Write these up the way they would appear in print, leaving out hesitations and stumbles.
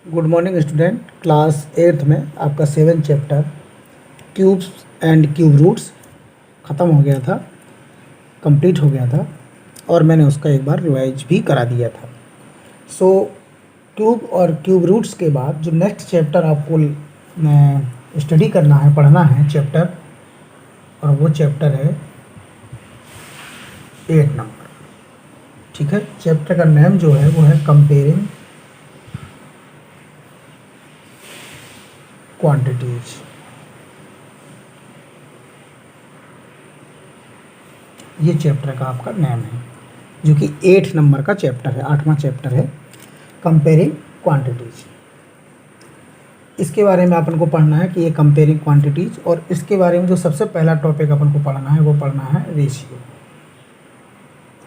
Good morning student. Class 8th में आपका 7th chapter cubes and cube roots ख़त्म हो गया था, कंप्लीट हो गया था और मैंने उसका एक बार रिवाइज भी करा दिया था। सो क्यूब और क्यूब रूट्स के बाद जो नेक्स्ट चैप्टर आपको स्टडी करना है, पढ़ना है चैप्टर, और वो चैप्टर है 8 नंबर। ठीक है, चैप्टर का नेम जो है वो है कंपेयरिंग क्वांटिटीज। ये चैप्टर का आपका नेम है, जो कि 8 नंबर का चैप्टर है, 8वां चैप्टर है कंपेयरिंग क्वांटिटीज। इसके बारे में अपन को पढ़ना है कि ये कंपेयरिंग क्वांटिटीज, और इसके बारे में जो सबसे पहला टॉपिक अपन को पढ़ना है वो पढ़ना है रेशियो।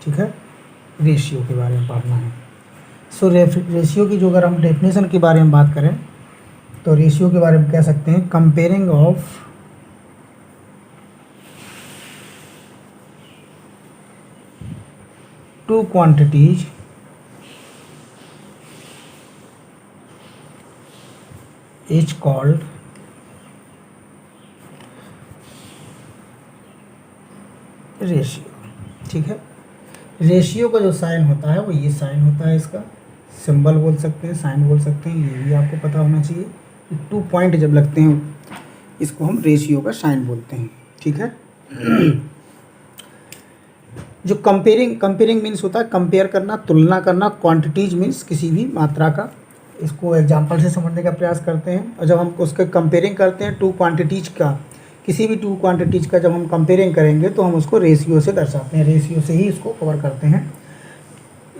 ठीक है, रेशियो के बारे में पढ़ना है। सो रेशियो की जो अगर हम डेफिनेशन के बारे में बात करें तो रेशियो के बारे में कह सकते हैं comparing of two quantities is called ratio. ठीक है, रेशियो का जो साइन होता है वो ये साइन होता है, इसका सिंबल बोल सकते हैं, साइन बोल सकते हैं, ये भी आपको पता होना चाहिए कि 2 पॉइंट जब लगते हैं इसको हम रेशियो का साइन बोलते हैं। ठीक है, जो कंपेयरिंग मीन्स होता है कंपेयर करना, तुलना करना। क्वांटिटीज मीन्स किसी भी मात्रा का। इसको एग्जांपल से समझने का प्रयास करते हैं, और जब हम उसके कंपेयरिंग करते हैं टू क्वांटिटीज का, किसी भी टू क्वांटिटीज का जब हम कंपेयरिंग करेंगे तो हम उसको रेशियो से दर्शाते हैं, रेशियो से ही इसको कवर करते हैं।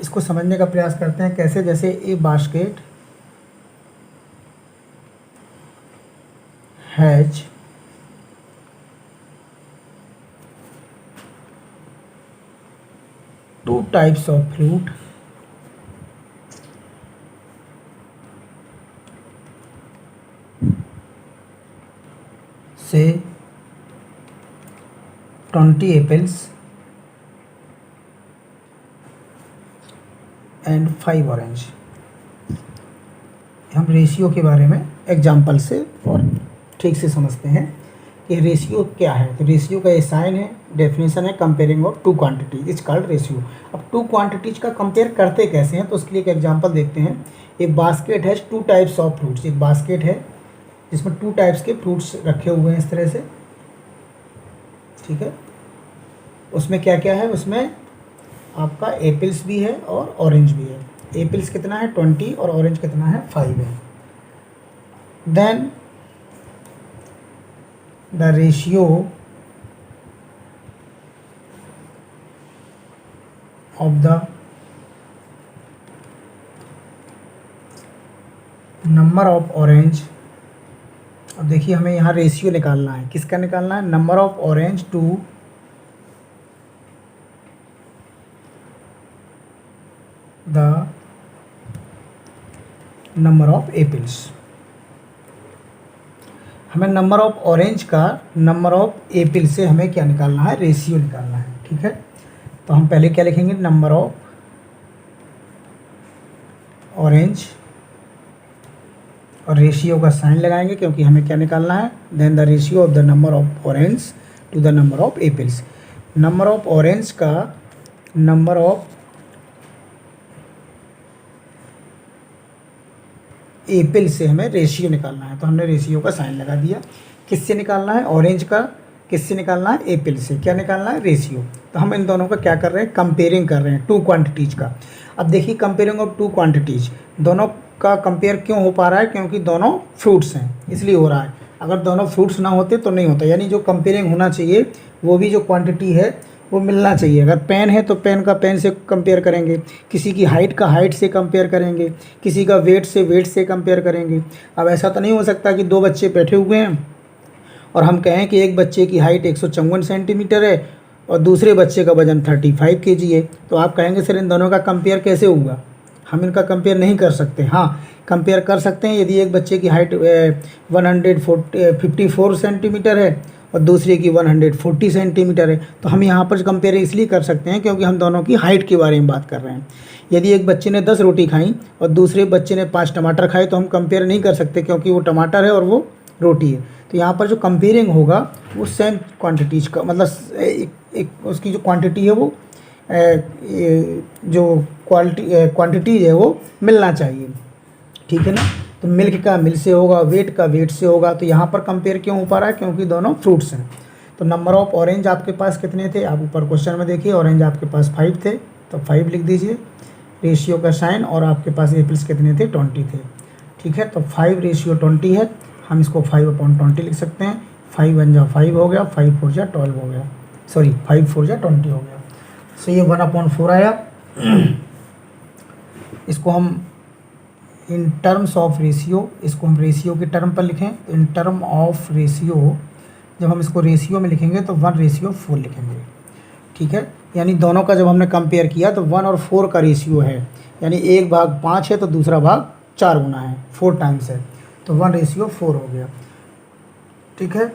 इसको समझने का प्रयास करते हैं कैसे, जैसे ए basket has two types of fruit से 20 एप्पल्स एंड 5 ऑरेंज। हम रेशियो के बारे में एग्जाम्पल से और ठीक से समझते हैं कि रेशियो क्या है। तो रेशियो का ये साइन है, डेफिनेशन है comparing of two quantities is called ratio. अब टू क्वांटिटीज का कंपेयर करते कैसे हैं, तो उसके लिए एक एग्जांपल देखते हैं। एक बास्केट है, टू टाइप्स ऑफ फ्रूट्स। एक बास्केट है जिसमें 2 टाइप्स के फ्रूट्स रखे हुए हैं इस तरह से। ठीक है, उसमें क्या क्या है, उसमें आपका एप्पल्स भी है और ऑरेंज भी है। एप्पल्स कितना है 20 और ऑरेंज कितना है 5 है। Then the ratio of the number of orange. अब देखिए हमें यहाँ रेशियो निकालना है, किसका निकालना है, number of orange to the number of apples. हमें नंबर ऑफ ऑरेंज का नंबर ऑफ एप्पल से हमें क्या निकालना है, रेशियो निकालना है। ठीक है, तो हम पहले क्या लिखेंगे, नंबर ऑफ ऑरेंज, और रेशियो का साइन लगाएंगे क्योंकि हमें क्या निकालना है, then the ratio of the number of orange to the number of apples. Number of orange का नंबर ऑफ एप्पल से हमें रेशियो निकालना है, तो हमने रेशियो का साइन लगा दिया। किससे निकालना है, ऑरेंज का। किससे निकालना है, एप्पल से। क्या निकालना है, रेशियो। तो हम इन दोनों का क्या कर रहे हैं, कंपेयरिंग कर रहे हैं टू क्वांटिटीज का। अब देखिए कंपेयरिंग ऑफ टू क्वांटिटीज, दोनों का कंपेयर क्यों हो पा रहा है, क्योंकि दोनों फ्रूट्स हैं इसलिए हो रहा है। अगर दोनों फ्रूट्स ना होते तो नहीं होता, यानी जो कंपेयरिंग होना चाहिए वो भी जो क्वांटिटी है वो मिलना चाहिए। अगर पेन है तो पेन का पेन से कंपेयर करेंगे, किसी की हाइट का हाइट से कंपेयर करेंगे, किसी का वेट से कंपेयर करेंगे। अब ऐसा तो नहीं हो सकता कि 2 बच्चे बैठे हुए हैं और हम कहें कि एक बच्चे की हाइट 154 सेंटीमीटर है और दूसरे बच्चे का वजन 35 kg है। तो आप कहेंगे सर इन दोनों का कंपेयर कैसे होगा, हम इनका कंपेयर नहीं कर सकते। हाँ, कंपेयर कर सकते हैं यदि एक बच्चे की हाइट 154 सेंटीमीटर है और दूसरे की 140 सेंटीमीटर है, तो हम यहाँ पर कंपेयर इसलिए कर सकते हैं क्योंकि हम दोनों की हाइट के बारे में बात कर रहे हैं। यदि एक बच्चे ने 10 रोटी खाई और दूसरे बच्चे ने 5 टमाटर खाए तो हम कंपेयर नहीं कर सकते, क्योंकि वो टमाटर है और वो रोटी है। तो यहाँ पर जो कंपेयरिंग होगा वो सेम क्वांटिटीज का मतलब एक उसकी जो क्वांटिटी है वो जो क्वांटिटीज है वो मिलना चाहिए, ठीक है ना। तो मिल्क का मिल्क से होगा, वेट का वेट से होगा। तो यहाँ पर कंपेयर क्यों हो पा रहा है, क्योंकि दोनों फ्रूट्स हैं। तो नंबर ऑफ ऑरेंज आपके पास कितने थे, आप ऊपर क्वेश्चन में देखिए, ऑरेंज आपके पास 5 थे, तो 5 लिख दीजिए रेशियो का साइन। और आपके पास एप्पल्स कितने थे, 20 थे, ठीक है। तो 5:20 है, हम इसको 5/20 लिख सकते हैं। 5 1 जा 5 हो गया, 5 4 जा 12 हो गया, सॉरी 5 4 जा 20 हो गया। सो ये 1/4 आया। इसको हम इन टर्म्स ऑफ रेशियो, इसको हम रेशियो के टर्म पर लिखें। तो इन टर्म ऑफ रेशियो जब हम इसको रेशियो में लिखेंगे तो 1:4 लिखेंगे, ठीक है। यानी दोनों का जब हमने कंपेयर किया तो 1 और 4 का रेशियो है, यानी 1/5 है तो दूसरा भाग 4 गुना है, 4 टाइम्स है, तो 1:4 हो गया, ठीक है।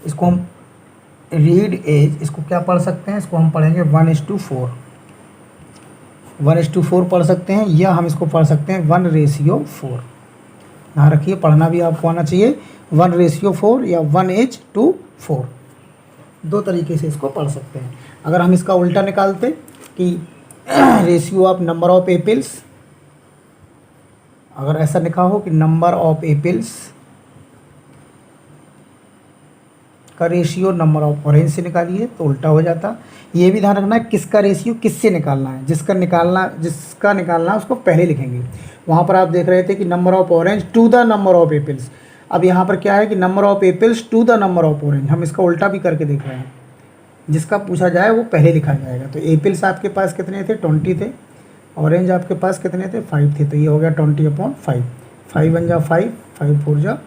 इसको हम रीड एज, इसको क्या पढ़ सकते हैं, इसको हम पढ़ेंगे 1:4, 1:4 पढ़ सकते हैं, या हम इसको पढ़ सकते हैं 1:4। ध्यान रखिए, पढ़ना भी आपको आना चाहिए। 1:4 या 1:4, दो तरीके से इसको पढ़ सकते हैं। अगर हम इसका उल्टा निकालते कि ratio of number of apples, अगर ऐसा लिखा हो कि नंबर ऑफ एप्पल्स का रेशियो नंबर ऑफ ऑरेंज से निकालिए, तो उल्टा हो जाता। ये भी ध्यान रखना है किसका रेशियो किससे निकालना है, जिसका निकालना है उसको पहले लिखेंगे। वहाँ पर आप देख रहे थे कि number of orange to the number of apples, अब यहाँ पर क्या है कि number of apples to the number of orange, हम इसका उल्टा भी करके देख रहे हैं। जिसका पूछा जाए वो पहले लिखा जाएगा। तो एप्पल्स आपके पास कितने थे, 20 थे, ऑरेंज आपके पास कितने थे, 5 थे, तो ये हो गया 20/5, 5 1 जा 5, 5 4 जा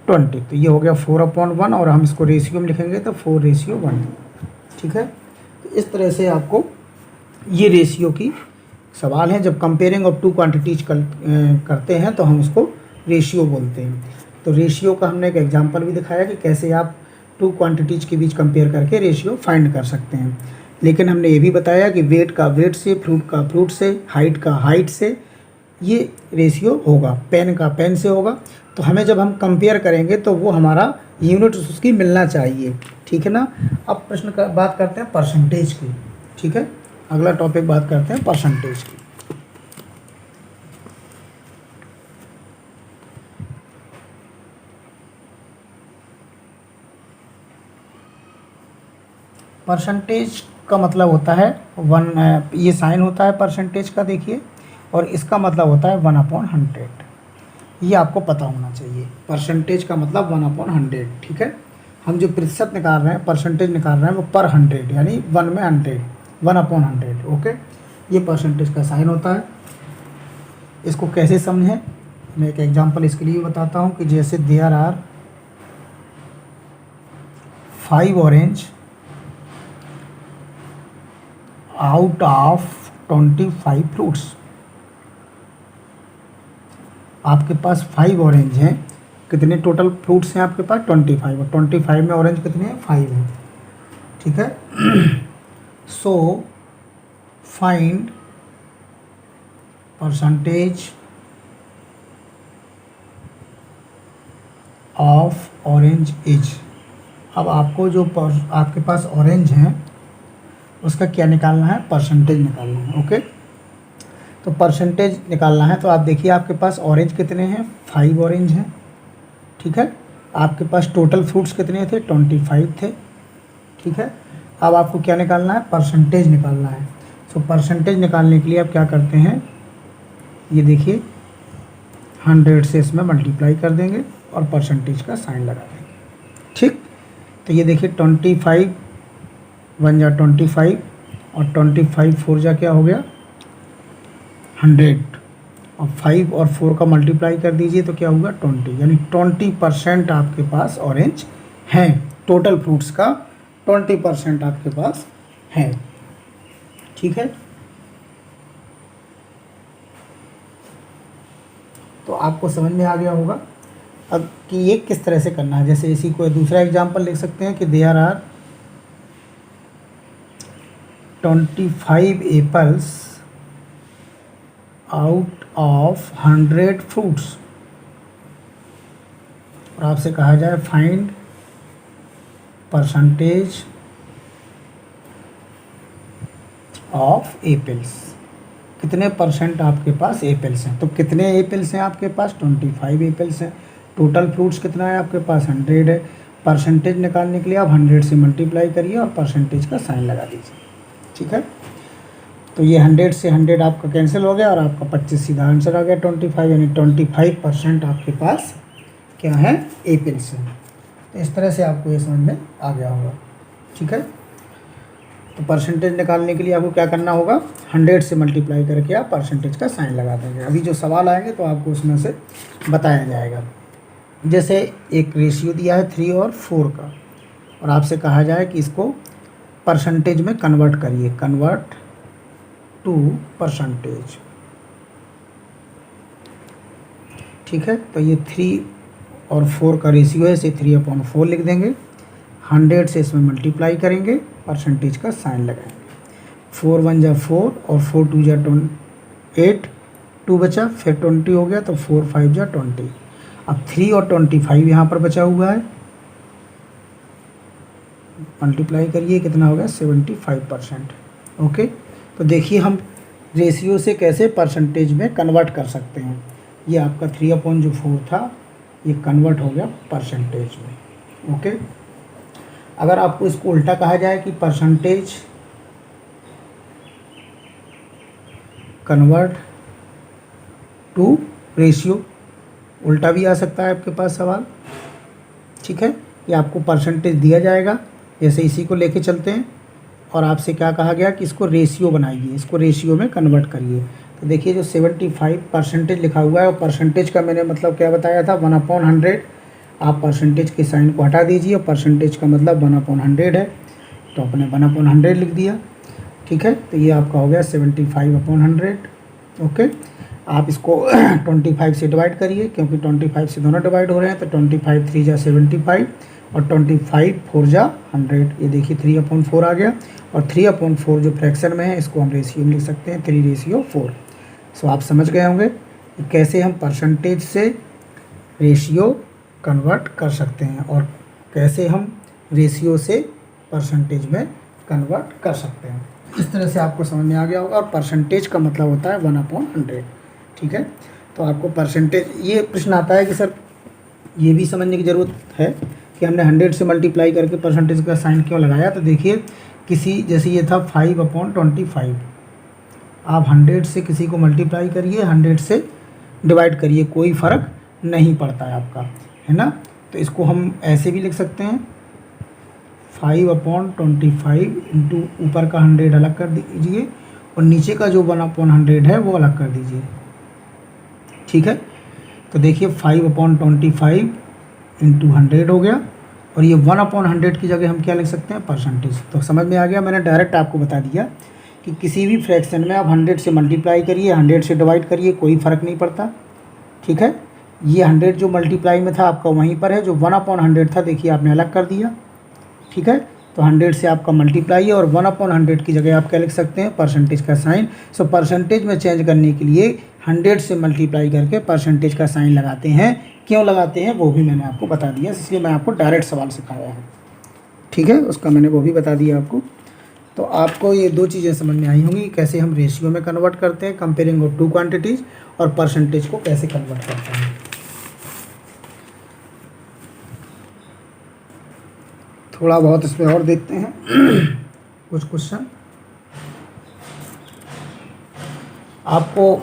20, तो ये हो गया 4/1। और हम इसको रेशियो में लिखेंगे तो 4:1, ठीक है। तो इस तरह से आपको ये रेशियो की सवाल है। जब कंपेयरिंग ऑफ टू क्वांटिटीज करते हैं तो हम उसको रेशियो बोलते हैं। तो रेशियो का हमने एक एग्जांपल भी दिखाया कि कैसे आप टू क्वांटिटीज के बीच कंपेयर करके रेशियो फाइंड कर सकते हैं। लेकिन हमने ये भी बताया कि वेट का वेट से, फ्रूट का फ्रूट से, हाइट का हाइट से ये रेशियो होगा, पेन का पेन से होगा। तो हमें जब हम कंपेयर करेंगे तो वो हमारा यूनिट उसकी मिलना चाहिए, ठीक है ना। अब प्रश्न का बात करते हैं परसेंटेज की, ठीक है। अगला टॉपिक बात करते हैं परसेंटेज की। परसेंटेज का मतलब होता है 1, ये साइन होता है परसेंटेज का, देखिए, और इसका मतलब होता है 1/100। ये आपको पता होना चाहिए। परसेंटेज का मतलब 1/100, ठीक है। हम जो प्रतिशत निकाल रहे हैं, परसेंटेज निकाल रहे हैं, वो पर 100 यानी 1 में 100, 1/100, ओके। ये परसेंटेज का साइन होता है। इसको कैसे समझें, मैं एक एग्जांपल इसके लिए बताता हूँ कि जैसे there are 5 orange out of 25 fruits. आपके पास 5 ऑरेंज हैं, कितने टोटल फ्रूट्स हैं आपके पास, 25, और 25 में ऑरेंज कितने हैं, 5 हैं, ठीक है। So find percentage of orange is. अब आपको जो आपके पास ऑरेंज हैं उसका क्या निकालना है, परसेंटेज निकालना है, ओके। तो परसेंटेज निकालना है, तो आप देखिए आपके पास ऑरेंज कितने हैं, 5 ऑरेंज हैं, ठीक है। आपके पास टोटल फ्रूट्स कितने थे, 25 थे, ठीक है। अब आपको क्या निकालना है, परसेंटेज निकालना है। सो परसेंटेज निकालने के लिए आप क्या करते हैं, ये देखिए 100 से इसमें मल्टीप्लाई कर देंगे और परसेंटेज का साइन लगा देंगे, ठीक। तो ये देखिए 25 1 जा 25 और 25 4 जा क्या हो गया 100, और 5 और 4 का मल्टीप्लाई कर दीजिए तो क्या होगा 20, यानी 20% आपके पास ऑरेंज हैं। टोटल फ्रूट्स का 20% आपके पास है, ठीक है। तो आपको समझ में आ गया होगा अब कि ये किस तरह से करना है। जैसे इसी को दूसरा एग्जांपल लिख सकते हैं कि there are 25 apples out of 100 fruits, और आपसे कहा जाए फाइंड परसेंटेज ऑफ एप्पल्स, कितने परसेंट आपके पास एप्पल्स हैं। तो कितने एप्पल्स हैं आपके पास, 25 एप्पल्स हैं। टोटल फ्रूट्स कितना है आपके पास, 100 है। परसेंटेज निकालने के लिए आप 100 से मल्टीप्लाई करिए और परसेंटेज का साइन लगा दीजिए, ठीक है। तो ये 100 से 100 आपका कैंसिल हो गया और आपका 25 सीधा आंसर आ गया 25, यानी 25% आपके पास क्या है, एप्पल्स हैं। तो इस तरह से आपको ये समझ में आ गया होगा, ठीक है। तो परसेंटेज निकालने के लिए आपको क्या करना होगा, 100 से मल्टीप्लाई करके आप परसेंटेज का साइन लगा देंगे। अभी जो सवाल आएंगे तो आपको उसमें से बताया जाएगा। जैसे एक रेशियो दिया है 3 और 4 का, और आपसे कहा जाए कि इसको परसेंटेज में कन्वर्ट करिए, कन्वर्ट टू परसेंटेज, ठीक है। तो ये 3 और 4 का रेशियो है, इसे 3/4 लिख देंगे। 100 से इसमें मल्टीप्लाई करेंगे, परसेंटेज का साइन लगाएंगे। 4 1 जा 4 और 4 2 जा 8, 2 बचा, फिर 20 हो गया, तो 4 5 जा 20। अब 3 और 25 यहाँ पर बचा हुआ है, मल्टीप्लाई करिए, कितना हो गया, 75%। ओके, तो देखिए हम रेशियो से कैसे परसेंटेज में कन्वर्ट कर सकते हैं। ये आपका 3/4 था, ये कन्वर्ट हो गया परसेंटेज में। ओके, अगर आपको इसको उल्टा कहा जाए कि परसेंटेज कन्वर्ट टू रेशियो, उल्टा भी आ सकता है आपके पास सवाल, ठीक है। ये आपको परसेंटेज दिया जाएगा, जैसे इसी को लेके चलते हैं, और आपसे क्या कहा गया कि इसको रेशियो बनाइए, इसको रेशियो में कन्वर्ट करिए। तो देखिए जो 75% लिखा हुआ है, और परसेंटेज का मैंने मतलब क्या बताया था, 1/100। आप परसेंटेज के साइन को हटा दीजिए, और परसेंटेज का मतलब 1/100 है, तो आपने 1/100 लिख दिया, ठीक है। तो ये आपका हो गया 75/100। ओके, आप इसको 25 से डिवाइड करिए, क्योंकि 25 से दोनों डिवाइड हो रहे हैं, तो 25 3 जा 75 और 25 4 जा 100। ये देखिए 3/4 आ गया, और 3/4 जो फ्रैक्शन में है इसको हम रेशियो में लिख सकते हैं, 3/4। सो आप समझ गए होंगे कि कैसे हम परसेंटेज से रेशियो कन्वर्ट कर सकते हैं, और कैसे हम रेशियो से परसेंटेज में कन्वर्ट कर सकते हैं। इस तरह से आपको समझ में आ गया होगा। और परसेंटेज का मतलब होता है 1/100, ठीक है। तो आपको परसेंटेज, ये प्रश्न आता है कि सर ये भी समझने की ज़रूरत है कि हमने 100 से मल्टीप्लाई करके परसेंटेज का साइन क्यों लगाया। तो देखिए किसी, जैसे ये था 5/25, आप 100 से किसी को मल्टीप्लाई करिए, 100 से डिवाइड करिए, कोई फ़र्क नहीं पड़ता है आपका, है ना। तो इसको हम ऐसे भी लिख सकते हैं, 5/25 इंटू ऊपर का 100 अलग कर दीजिए, और नीचे का जो 1/100 है वो अलग कर दीजिए, ठीक है। तो देखिए 5/25 इंटू 100 हो गया, और ये 1/100 की जगह हम क्या लिख सकते हैं, परसेंटेज। तो समझ में आ गया, मैंने डायरेक्ट आपको बता दिया कि किसी भी फ्रैक्शन में आप 100 से मल्टीप्लाई करिए, 100 से डिवाइड करिए, कोई फ़र्क नहीं पड़ता, ठीक है। ये 100 जो मल्टीप्लाई में था आपका वहीं पर है, जो 1/100 था देखिए आपने अलग कर दिया, ठीक है। तो 100 से आपका मल्टीप्लाई है, और 1/100 की जगह आप क्या लिख सकते हैं, परसेंटेज का साइन। सो परसेंटेज में चेंज करने के लिए 100 से मल्टीप्लाई करके परसेंटेज का साइन लगाते हैं। क्यों लगाते हैं वो भी मैंने आपको बता दिया, इसलिए मैं आपको डायरेक्ट सवाल सिखाया है, ठीक है, उसका मैंने वो भी बता दिया आपको। तो आपको ये 2 चीज़ें समझ में आई होंगी, कैसे हम रेशियो में कन्वर्ट करते हैं, कंपेयरिंग ऑफ 2 क्वांटिटीज़, और परसेंटेज को कैसे कन्वर्ट करते हैं। थोड़ा बहुत इसमें और देखते हैं कुछ क्वेश्चन आपको।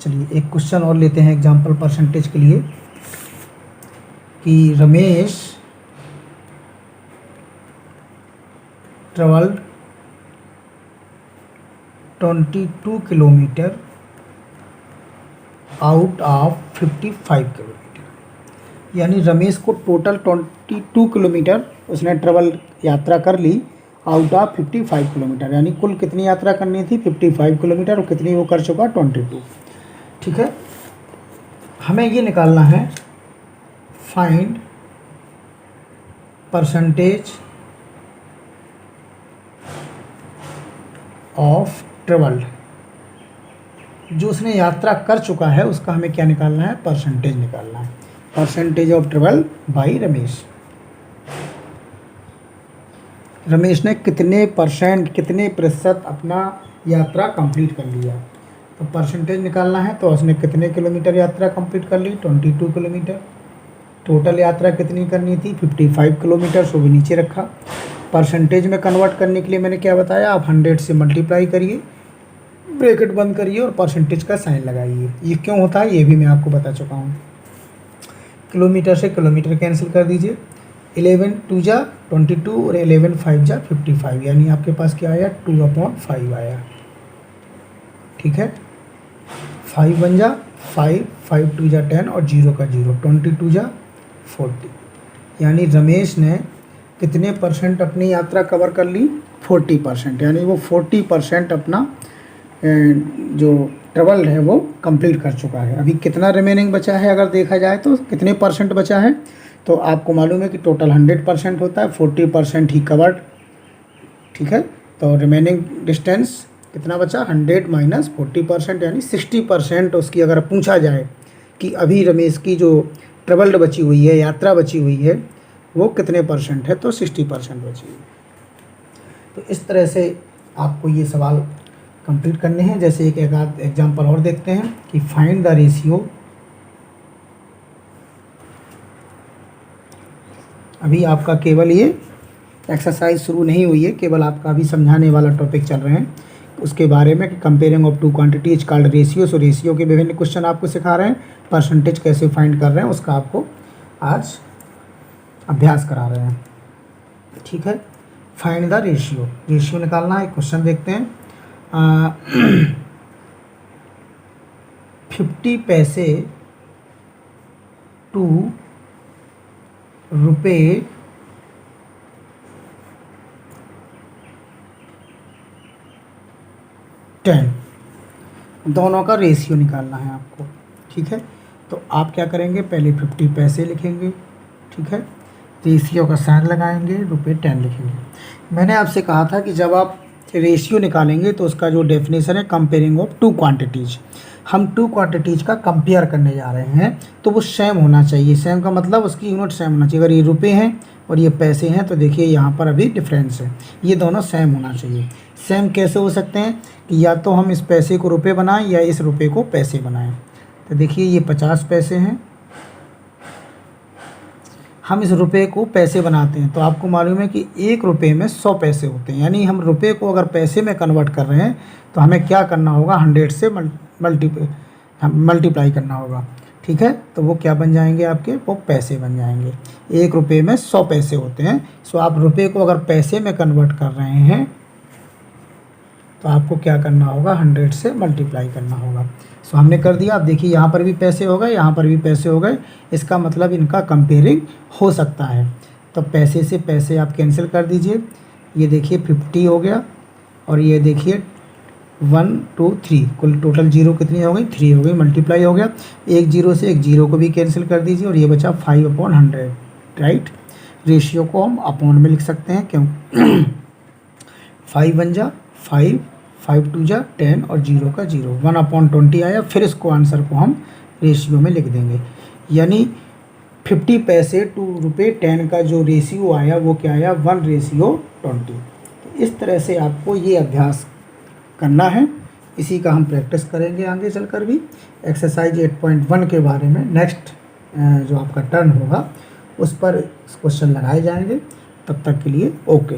चलिए एक क्वेश्चन और लेते हैं एग्जांपल परसेंटेज के लिए, कि Ramesh travelled 22 kilometre out of 55 kilometre, यानी रमेश को टोटल 22 किलोमीटर उसने ट्रेवल यात्रा कर ली आउट ऑफ 55 किलोमीटर, यानी कुल कितनी यात्रा करनी थी, 55 किलोमीटर, और कितनी वो कर चुका, 22, ठीक है। हमें ये निकालना है फाइंड परसेंटेज ऑफ ट्रेवल्ड। जो उसने यात्रा कर चुका है उसका हमें क्या निकालना है, परसेंटेज निकालना है। Percentage of travel by Ramesh. Ramesh ने कितने परसेंट, कितने प्रतिशत अपना यात्रा कंप्लीट कर लिया। तो परसेंटेज निकालना है, तो उसने कितने किलोमीटर यात्रा कंप्लीट कर ली, 22 किलोमीटर। टोटल यात्रा कितनी करनी थी, 55 किलोमीटर, सो भी नीचे रखा। परसेंटेज में कन्वर्ट करने के लिए मैंने क्या बताया, आप 100 से मल्टीप्लाई करिए, ब्रैकेट बंद करिए और परसेंटेज का साइन लगाइए। ये क्यों होता है ये भी मैं आपको बता चुका हूँ। किलोमीटर से किलोमीटर कैंसिल कर दीजिए, 11 2 जा 22 और 11 5 जा 55, यानी आपके पास क्या आया, 2/5 आया। ठीक है, 5 1 जा 5, 5 2 जा 10 और 0 का 0, 22 जा 40। यानी रमेश ने कितने परसेंट अपनी यात्रा कवर कर ली, 40%। यानी वो 40% अपना जो ट्रेवल है वो कंप्लीट कर चुका है। अभी कितना रिमेनिंग बचा है, अगर देखा जाए तो कितने परसेंट बचा है, तो आपको मालूम है कि टोटल 100% होता है, 40% ही कवर्ड। ठीक है, तो रिमेनिंग डिस्टेंस कितना बचा, 100 माइनस 40%, यानी 60% उसकी अगर पूछा जाए कि अभी रमेश की जो ट्रेवल्ड बची हुई है, यात्रा बची हुई है, वो कितने परसेंट है, तो 60% बची हुई है। तो इस तरह से आपको ये सवाल कंप्लीट करने हैं। जैसे एक आध एग्जाम्पल और देखते हैं कि फाइंड द रेशियो। अभी आपका केवल ये एक्सरसाइज शुरू नहीं हुई है, केवल आपका अभी समझाने वाला टॉपिक चल रहे हैं उसके बारे में कि comparing of two quantities called ratio. So ratio के विभिन्न क्वेश्चन आपको सिखा रहे हैं, परसेंटेज कैसे फाइंड कर रहे हैं उसका आपको आज अभ्यास करा रहे हैं। ठीक है, फाइंड द रेशियो, रेशियो निकालना है। क्वेश्चन देखते हैं, 50 पैसे टू रुपये 10, दोनों का रेशियो निकालना है आपको। ठीक है, तो आप क्या करेंगे, पहले 50 पैसे लिखेंगे। ठीक है, रेशियो का साइन लगाएंगे, ₹10 लिखेंगे। मैंने आपसे कहा था कि जब आप रेशियो निकालेंगे तो उसका जो डेफिनेशन है कंपेयरिंग ऑफ टू क्वांटिटीज, हम टू क्वांटिटीज का कंपेयर करने जा रहे हैं, तो वो सेम होना चाहिए। सेम का मतलब उसकी यूनिट सेम होना चाहिए। अगर ये रुपए हैं और ये पैसे हैं तो देखिए यहाँ पर अभी डिफरेंस है, ये दोनों सेम होना चाहिए। सेम कैसे हो सकते हैं कि या तो हम इस पैसे को रुपए बनाएं या इस रुपए को पैसे बनाएं। तो देखिए ये 50 पैसे हैं, हम इस रुपए को पैसे बनाते हैं तो आपको मालूम है कि 1 रुपये में 100 पैसे होते हैं। यानी हम रुपए को अगर पैसे में कन्वर्ट कर रहे हैं तो हमें क्या करना होगा, 100 से मल्टीप्लाई करना होगा। ठीक है, तो वो क्या बन जाएंगे आपके, वो पैसे बन जाएंगे। 1 रुपये में 100 पैसे होते हैं। सो आप रुपए को अगर पैसे में कन्वर्ट कर रहे हैं तो आपको क्या करना होगा, 100 से मल्टीप्लाई करना होगा। सो हमने कर दिया। अब देखिए यहाँ पर भी पैसे हो गए, यहाँ पर भी पैसे हो गए, इसका मतलब इनका कंपेयरिंग हो सकता है। तो पैसे से पैसे आप कैंसिल कर दीजिए। ये देखिए 50 हो गया और ये देखिए 1 2 3, कुल टोटल जीरो कितनी हो गई, 3 हो गई, मल्टीप्लाई हो गया। एक जीरो से एक जीरो को भी कैंसिल कर दीजिए और ये बचा 5/100। राइट, रेशियो को हम अपॉन में लिख सकते हैं, क्यों 5 1 जा 5, 5 2 जा 10 और 0 का 0, 1/20 आया। फिर इसको आंसर को हम रेशियो में लिख देंगे। यानी 50 पैसे टू ₹10 का जो रेशियो आया वो क्या आया, 1:20। तो इस तरह से आपको ये अभ्यास करना है। इसी का हम प्रैक्टिस करेंगे आगे चलकर भी। एक्सरसाइज 8.1 के बारे में नेक्स्ट जो आपका टर्न होगा उस पर क्वेश्चन लगाए जाएंगे। तब तक के लिए ओके।